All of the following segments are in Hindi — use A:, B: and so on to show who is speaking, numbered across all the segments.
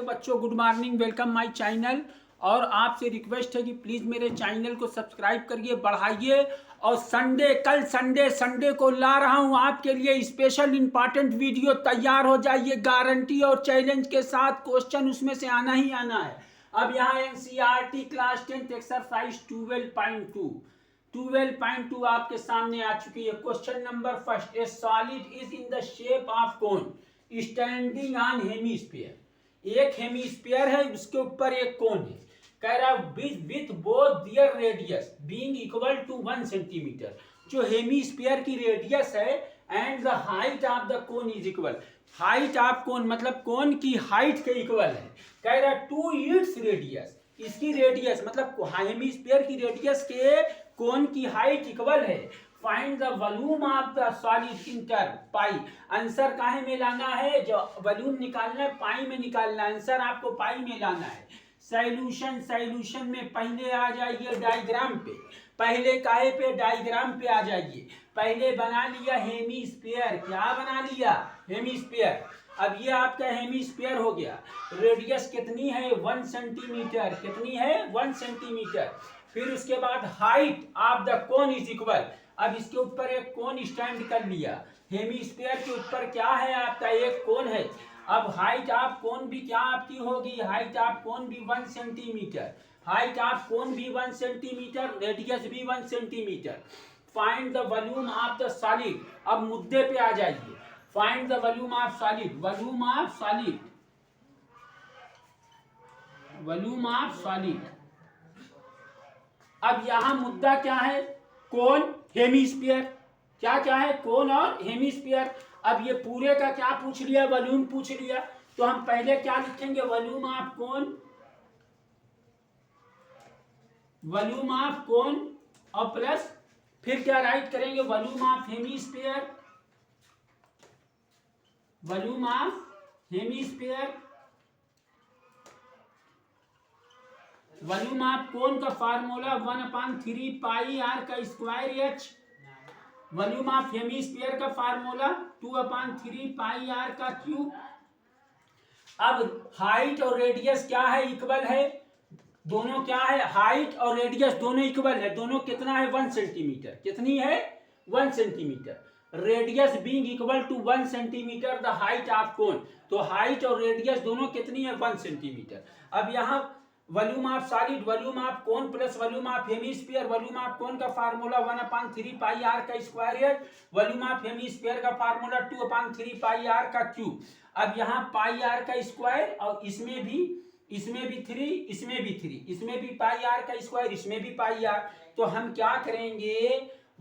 A: बच्चों, good morning, welcome my channel. और आपसे रिक्वेस्ट है कि प्लीज़ मेरे चैनल को सब्सक्राइब करिए, बढ़ाइए। और कल संडे को ला रहा हूँ आपके लिए स्पेशल इंपॉर्टेंट वीडियो। तैयार हो जाइए, गारंटी और चैलेंज के साथ। क्वेश्चन उसमें से आना ही आना है। अब यहाँ एनसीईआरटी क्लास 10 एक्सरसाइज 12.2 आपके सामने आ चुकी है। Question number first, a solid is in the shape of cone standing on hemisphere. एक हेमिस्फीयर है, उसके ऊपर एक कोन है। कह रहा with both their radius being equal to 1 centimetre. जो हेमिस्फीयर की रेडियस है and the height of the cone is equal. Height of cone मतलब कोन की हाइट के इक्वल है। कह रहा टू इट्स रेडियस, इसकी रेडियस मतलब हेमिस्फीयर की रेडियस के कोन की हाइट इक्वल है। Find the volume of the solid in term pi. Answer काहे में लाना है? जो वॉल्यूम निकालना है पाई में निकालना है। आंसर आपको पाई में लाना है। सॉल्यूशन में पहले आ जाइए डायग्राम पे। पहले काहे पे? डायग्राम पे आ जाइए। पहले बना लिया हेमिस्फीयर। क्या बना लिया? हेमिस्फीयर। अब ये आपका हेमिस्फीयर हो गया। रेडियस कितनी है? 1 सेंटीमीटर। कितनी है? 1 सेंटीमीटर। फिर उसके बाद height of the cone is equal. अब इसके ऊपर एक कोन स्टैंड कर लिया। हेमिस्फीयर के ऊपर क्या है? आपका एक कोन है। अब हाइट ऑफ कोन भी क्या आपकी होगी? हाइट ऑफ कोन भी 1 सेंटीमीटर। हाइट ऑफ कोन भी 1 सेंटीमीटर, रेडियस भी 1 centimetre. Find the volume of the solid. अब मुद्दे पे आ जाइए। Find the volume of solid. Volume of solid, volume of solid. अब यहां मुद्दा क्या है? कोन, हेमिस्फीयर। क्या क्या है? कोन और हेमिस्फीयर। अब ये पूरे का क्या पूछ लिया? वॉल्यूम पूछ लिया। तो हम पहले क्या लिखेंगे? Volume of cone, volume of cone और प्लस फिर क्या राइट करेंगे? Volume of hemisphere, volume of hemisphere. Volume of cone का फार्मूला 1/3 पाई आर का square H. Volume of hemisphere का फार्मूला 2/3 पाई आर का क्यूब। अब हाइट और रेडियस क्या है? इक्वल है। दोनों क्या है? हाइट और रेडियस दोनों इक्वल है। दोनों कितना है? 1 सेंटीमीटर। कितनी है? 1 centimetre. Radius being equal to 1 centimetre the height of cone. तो हाइट और रेडियस दोनों कितनी है? 1 सेंटीमीटर। अब यहां volume of solid, volume of cone plus volume of hemisphere. Volume of cone का फार्मूला 1/3 पाई आर का स्क्वायर है। वॉल्यूम ऑफ हेमिस्फीयर का फार्मूला 2/3 पाई आर का क्यूब। अब यहाँ पाई आर का स्क्वायर और इसमें भी 3, इसमें भी 3, इसमें भी पाई आर का स्क्वायर, इसमें भी पाई आर। तो हम क्या करेंगे?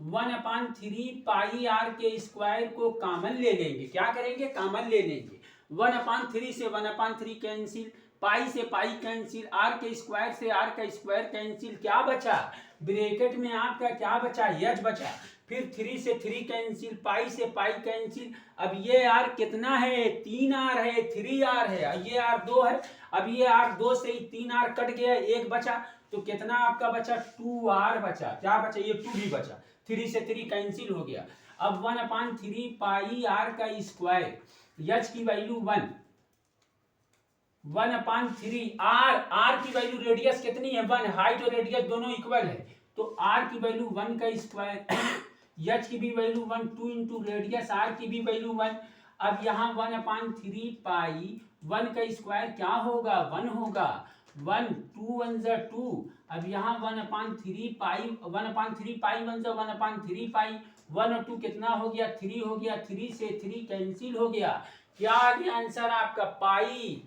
A: 1/3 पाई आर के स्क्वायर को कॉमन ले लेंगे। क्या करेंगे? कॉमन ले लेंगे। 1/3 से 1/3 कैंसिल, पाई से पाई कैंसिल, आर के स्क्वायर से आर का स्क्वायर कैंसिल। क्या बचा? ब्रैकेट में आपका क्या बचा? एच बचा। फिर 3 से 3 कैंसिल, पाई से पाई कैंसिल। अब ये आर कितना है? 3 आर है, 3 आर है। ये आर 2 है। अब ये आर 2 से ही 3 आर कट गया, 1 बचा। तो कितना आपका बचा? 2 आर बचा। क्या बचा? ये 2 भी बचा। 3 से 3 कैंसिल हो गया। अब 1/3 पाई आर का स्क्वायर, एच की वैल्यू 1, 1/3 आर की वैल्यू, रेडियस कितनी है? 1। हाइट और रेडियस दोनों इक्वल है, तो आर की वैल्यू 1 का स्क्वायर, एच की भी वैल्यू 1, 2 इंटू रेडियस आर की भी वैल्यू 1। अब यहाँ 1/3 पाई 1 का स्क्वायर क्या होगा? 1 होगा। 1 2 1 जा 2। अब यहाँ 1/3 पाई 1/3 पाई 1 जा 1/3 पाई। 1 और 2 कितना हो गया? 3 हो गया। 3 से 3 कैंसिल हो गया। क्या आ गया आंसर आपका?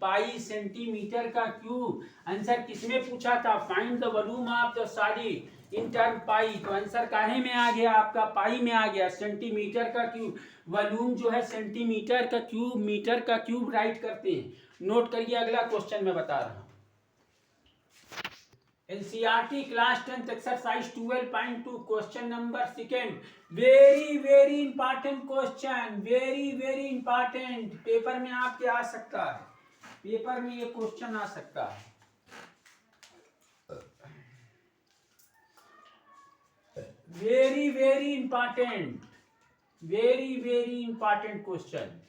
A: पाई सेंटीमीटर का क्यूब। आंसर किसमें पूछा था? Find the volume of the solid in term pi. तो आंसर काहे में आ गया आपका? पाई में आ गया। सेंटीमीटर का क्यूब। वॉल्यूम जो है सेंटीमीटर का क्यूब, मीटर का क्यूब राइट करते हैं। नोट करिए, अगला क्वेश्चन मैं बता रहा हूं। NCERT class 10 exercise 12.2 question number second. Very important question, very important. Paper में आपके आ सकता है, पेपर में ये क्वेश्चन आ सकता है। Very important, very important question.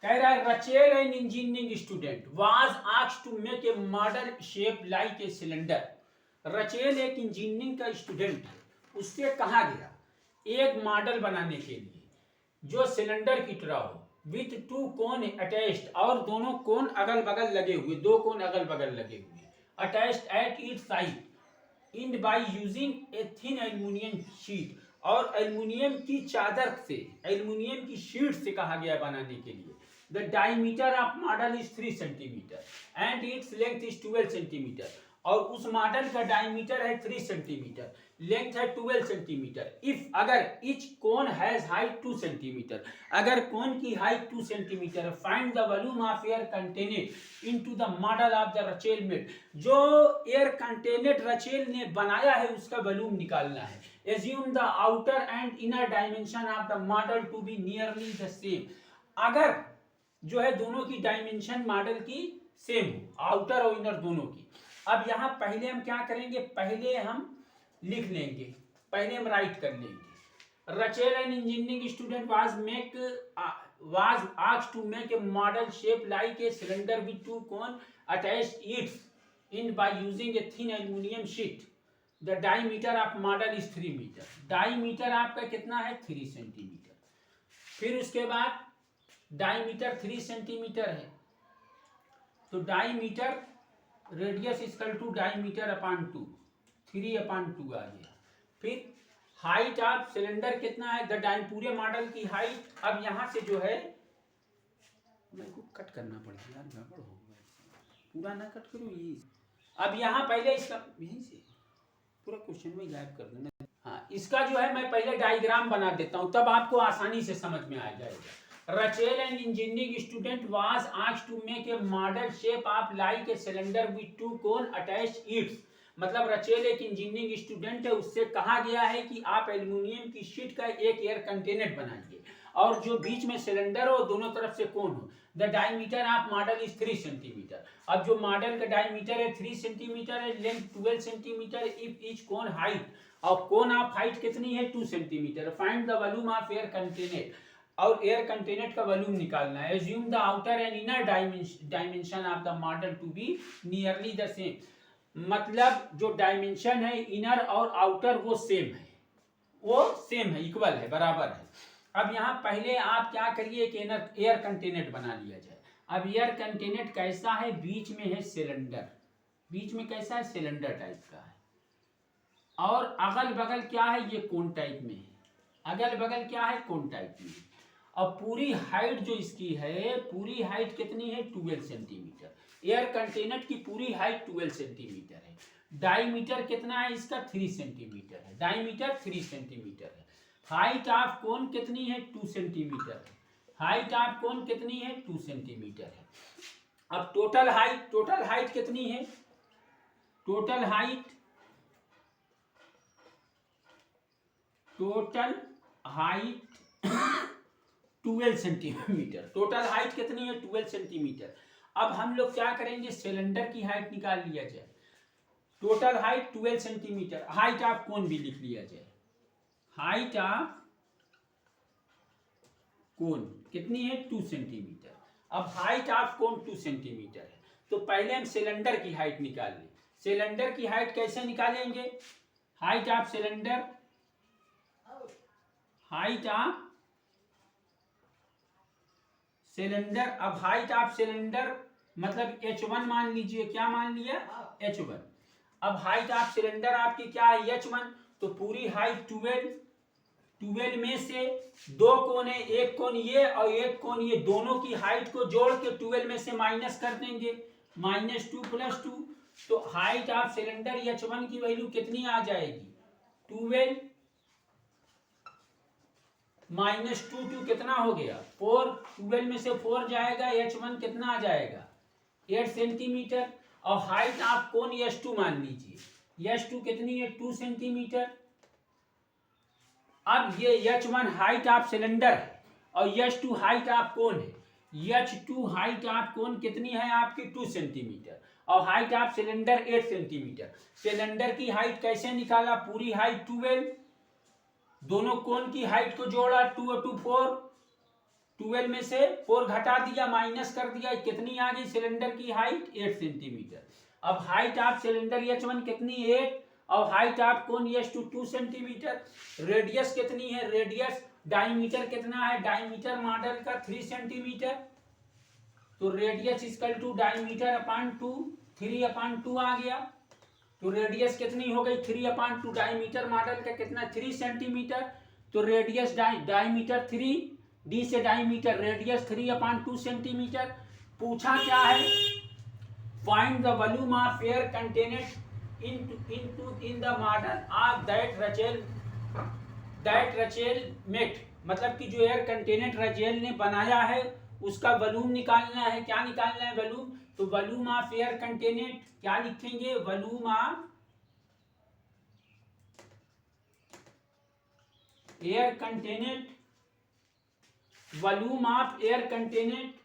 A: कह रहा है Rachel an engineering student was asked to make a model shape like a cylinder. Rachel एक इंजीनियरिंग का स्टूडेंट है, उससे कहा गया एक मॉडल बनाने के लिए जो सिलेंडर की तरह हो, विथ टू कोन अटैच्ड, और दोनों कोन अगल बगल लगे हुए, दो कोन अगल बगल लगे हुए, attached at its side, in by using a thin aluminium sheet, और एल्यूमिनियम की चादर से, एल्यूमिनियम की शीट से कहा गया बनाने के लिए। The diameter of model is 3 centimetre and its length is 12 centimetre, और उस मॉडल का डायमीटर है 3 सेंटीमीटर, लेंथ है 12 सेंटीमीटर। इफ अगर each cone has height 2 centimetre, अगर कोन की height 2 centimetre, find the volume of air contained into the model of the Rachel made, जो एयर कंटेनेड रचेल ने बनाया है उसका वॉल्यूम निकालना है। Assume the outer and inner dimension of the model to be nearly the same, अगर जो है दोनों की डायमेंशन मॉडल की सेम हो, आउटर और इनर दोनों की। अब यहाँ पहले हम क्या करेंगे, पहले हम लिख लेंगे, पहले हम राइट कर लेंगे। Rachel an engineering student was asked to make a model shape like a cylinder with two cone attached its in by using a thin aluminium sheet. The diameter of model is 3 metre, diameter आपका कितना है 3 सेंटीमीटर। फिर उसके बाद डायमीटर 3 सेंटीमीटर है, तो diameter radius equal to diameter upon 2, 3/2 आ गया। फिर हाइट ऑफ सिलेंडर कितना है, द पूरे मॉडल की हाइट। अब यहाँ से जो है मेरे को कट करना पड़ेगा यार, गड़बड़ हो गया, पूरा ना कट करूँ ये। अब यहाँ पहले इसका यहीं से पूरा क्वेश्चन में गायब कर देना। हाँ, इसका जो है मैं पहले डायग्राम बना देता हूँ, तब आपको आसानी से समझ में आ जाएगा। Rachel, an engineering student, was asked to make a model shape of like a cylinder with two cone attached its, मतलब रचेल एक इंजीनियरिंग स्टूडेंट है, उससे कहा गया है कि आप एल्यूमिनियम की शीट का एक एयर कंटेनर बनाइए और जो बीच में सिलेंडर हो, दोनों तरफ से कोन हो। The diameter of model is 3 centimetre, अब जो मॉडल का डायमीटर है 3 सेंटीमीटर है, length 12 centimetre, if each cone height, और कोन ऑफ हाइट कितनी है 2 centimetre. Find the volume of air container, और एयर कंटेनर का वॉल्यूम निकालना है। Assume the outer and inner dimension of the model to be nearly the same, मतलब जो डायमेंशन है इनर और आउटर वो सेम है, वो सेम है, इक्वल है, बराबर है। अब यहाँ पहले आप क्या करिए कि एयर कंटेनर बना लिया जाए। अब एयर कंटेनर कैसा है, बीच में है सिलेंडर, बीच में कैसा है सिलेंडर टाइप का है, और अगल बगल क्या है ये कोन टाइप में है, अगल बगल क्या है कोन टाइप में। अब पूरी हाइट जो इसकी है, पूरी हाइट कितनी है 12 सेंटीमीटर, एयर कंटेनर की पूरी हाइट 12 सेंटीमीटर है। डायमीटर कितना है इसका 3 सेंटीमीटर है, डायमीटर 3 सेंटीमीटर है। हाइट ऑफ कोन कितनी है 2 सेंटीमीटर है, हाइट ऑफ कोन कितनी है 2 सेंटीमीटर है। अब टोटल हाइट कितनी है, total height 12 centimetre, total height कितनी है 12 सेंटीमीटर। अब हम लोग क्या करेंगे, सिलेंडर की हाइट निकाल लिया जाए। Total height 12 centimetre, height of कोन भी लिख लिया जाए। हाइट ऑफ कोन कितनी है 2 सेंटीमीटर। अब हाइट ऑफ कोन 2 सेंटीमीटर है, तो पहले हम सिलेंडर की हाइट निकाल लें। सिलेंडर की हाइट कैसे निकालेंगे, height of cylinder, height of cylinder. अब हाइट ऑफ सिलेंडर मतलब h1 मान लीजिए, क्या मान लिया h1। अब हाइट ऑफ सिलेंडर आपकी क्या है h1, तो पूरी हाइट 12 में से दो कोन है, एक कोन ये और एक कोन ये, दोनों की हाइट को जोड़ के 12 में से माइनस कर देंगे, -2 + 2, तो हाइट ऑफ सिलेंडर h1 की वैल्यू कितनी आ जाएगी 12 -2 कितना हो गया 4, 12 में से 4 जाएगा, h1 कितना आ जाएगा 8 सेंटीमीटर। और हाइट ऑफ कोन h2 मान लीजिए, h2 कितनी है 2 सेंटीमीटर। अब ये h1 हाइट ऑफ सिलेंडर है और h2 हाइट ऑफ कोन है। h2 हाइट ऑफ कोन कितनी है आपकी 2 सेंटीमीटर और height of cylinder 8 centimetre. Cylinder की हाइट कैसे निकाला, पूरी हाइट 12, दोनों कोन की हाइट को जोड़ा 2 और 2 4, 12 में से 4 घटा दिया, माइनस कर दिया, कितनी आ गई सिलेंडर की हाइट 8 सेंटीमीटर। अब हाइट ऑफ सिलेंडर H1 कितनी 8 और height of cone H2 2 centimetre. Radius कितनी है, रेडियस डायमीटर कितना है, डायमीटर मॉडल का 3 सेंटीमीटर, तो radius equal to diameter upon 2, 3/2 आ गया। तो रेडियस कितनी हो गई 3/2, डायमीटर मॉडल का कितना 3 सेंटीमीटर, तो रेडियस डायमीटर 3, डी से डायमीटर रेडियस 3/2 सेंटीमीटर। पूछा क्या है, find the volume of air contained in the model of that Rachel made, मतलब कि जो एयर कंटेनेंट रचेल ने बनाया है उसका वॉल्यूम निकालना है। क्या निकालना है वॉल्यूम, तो वॉल्यूम ऑफ एयर कंटेनेंट क्या लिखेंगे, volume of air contained, volume of air contained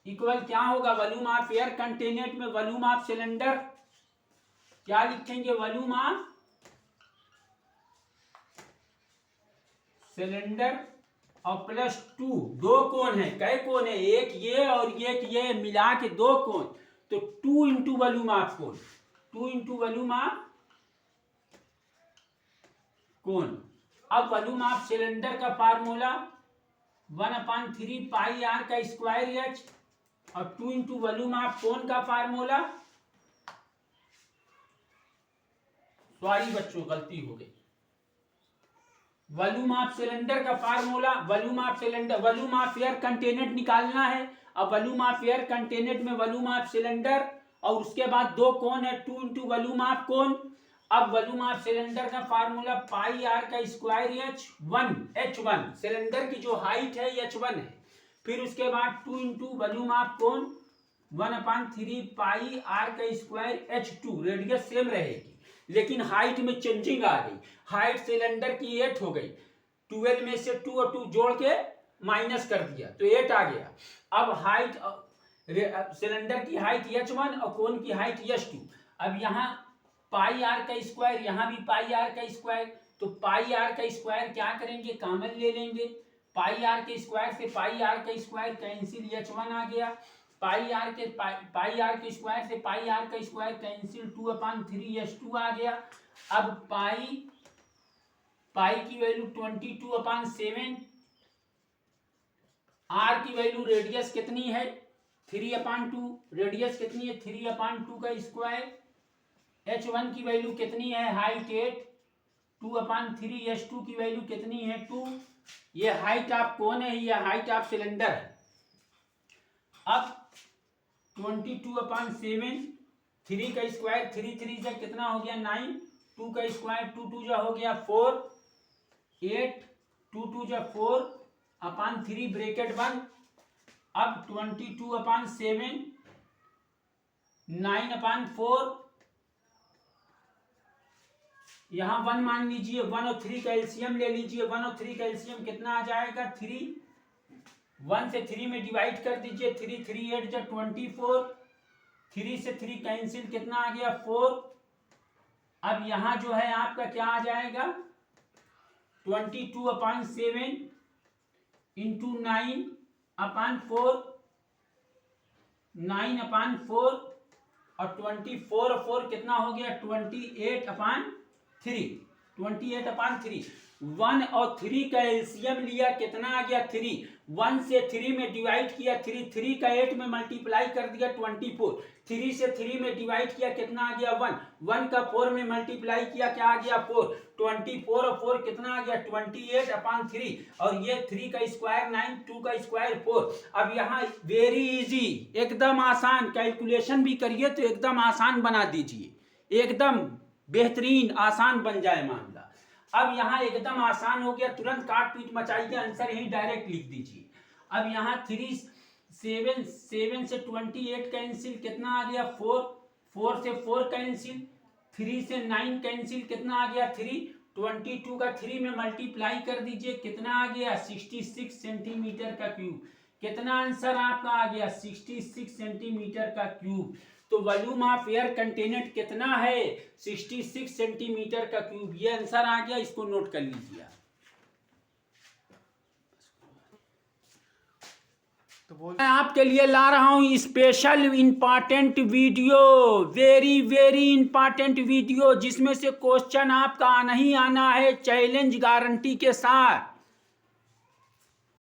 A: equal क्या होगा, वॉल्यूम ऑफ एयर कंटेनेंट में वॉल्यूम ऑफ सिलेंडर क्या लिखेंगे, वॉल्यूम ऑफ सिलेंडर और प्लस 2, दो कोण है, कई कोण है, एक ये और एक ये मिला के 2 कोण, तो 2 इंटू वॉल्यूम ऑफ कोण, 2 इंटू वॉल्यूम ऑफ कोण। अब वॉल्यूम ऑफ सिलेंडर का फार्मूला 1/3 पाई आर का स्क्वायर एच और 2 इंटू वॉल्यूम ऑफ कोण का फार्मूला, सॉरी बच्चों गलती हो गई, वॉल्यूम ऑफ सिलेंडर का formula, volume of cylinder, volume of air contained निकालना है। अब वॉल्यूम ऑफ एयर कंटेनेंट में वॉल्यूम ऑफ सिलेंडर और उसके बाद 2 कोण है, 2 इंटू वॉल्यूम ऑफ कोण। अब वॉल्यूम ऑफ सिलेंडर का फार्मूला पाई आर का स्क्वायर H1, सिलेंडर की जो हाइट है H1 है, फिर उसके बाद 2 इंटू वॉल्यूम ऑफ कोण 1/3 पाई आर का स्क्वायर H2, रेडियस सेम रहेगी लेकिन हाइट में चेंजिंग आ गई, हाइट सिलेंडर की 8 हो गई, 12 में से 2 और 2 जोड़ के माइनस कर दिया तो 8 आ गया। अब हाइट सिलेंडर की हाइट H1 और कोण की हाइट H2। अब यहाँ पाई आर का स्क्वायर, यहाँ भी पाई आर का स्क्वायर, तो पाई आर का स्क्वायर क्या करेंगे, कॉमन ले लेंगे, पाई आर के स्क्वायर से पाई आर का स्क्वायर कैंसिल, H1 आ गया, पाई आर के स्क्वायर से पाई आर का स्क्वायर कैंसिल, 2/3 H2 आ गया। अब पाई की वैल्यू 22/7, आर की वैल्यू रेडियस कितनी है 3/2, रेडियस कितनी है 3/2 का स्क्वायर, H1 की वैल्यू कितनी है हाइट 8, 2/3 H2 की वैल्यू कितनी है 2, ये हाइट ऑफ कोण है, ये हाइट ऑफ सिलेंडर है। अब 22/7, 3 का स्क्वायर 3 3 से कितना हो गया 9, 2 का स्क्वायर 2 2 जा हो गया 4, 8 2 2 जा 4/3 ब्रैकेट 1। अब 22/7 9/4, यहाँ 1 मान लीजिए, 1 और 3 का एलसीएम ले लीजिए, 1 और 3 का एलसीएम कितना आ जाएगा 3, 1 से 3 में डिवाइड कर दीजिए, 3 3 8 जा 24, 3 से 3 कैंसिल कितना आ गया 4। अब यहाँ जो है आपका क्या आ जाएगा 22/7 इंटू 9/4, 9/4 और 24/4 कितना हो गया 28/3, 28/3। 1 और 3 का एलसीएम लिया कितना आ गया 3, 1 से 3 में डिवाइड किया 3, 3 का 8 में मल्टीप्लाई कर दिया 24, 3 से 3 में डिवाइड किया कितना आ गया 1, 1 का 4 में मल्टीप्लाई किया क्या आ गया 4, 24 और 4 कितना आ गया 28/3 और ये 3 का स्क्वायर 9, 2 का स्क्वायर 4। अब यहाँ वेरी इजी, एकदम आसान, कैलकुलेशन भी करिए तो एकदम आसान बना दीजिए, एकदम बेहतरीन आसान बन जाए मामला। अब यहाँ एकदम आसान हो गया, तुरंत काट पीट मचाइए, आंसर यही डायरेक्ट लिख दीजिए। अब यहाँ 7 से 28 कैंसिल कितना आ गया 4, 4 से 4 कैंसिल, 3 से 9 कैंसिल कितना आ गया 3, 22 का 3 में मल्टीप्लाई कर दीजिए कितना आ गया 66 सेंटीमीटर का क्यूब। कितना आंसर आपका आ गया 66 सेंटीमीटर का क्यूब। तो वॉल्यूम ऑफ एयर कंटेनेंट कितना है 66 सेंटीमीटर का क्यूब। ये आंसर आ गया, इसको नोट कर लीजिए। मैं आपके लिए ला रहा हूं special important video, very very important video, जिसमें से क्वेश्चन आपका आना ही आना है, चैलेंज गारंटी के साथ।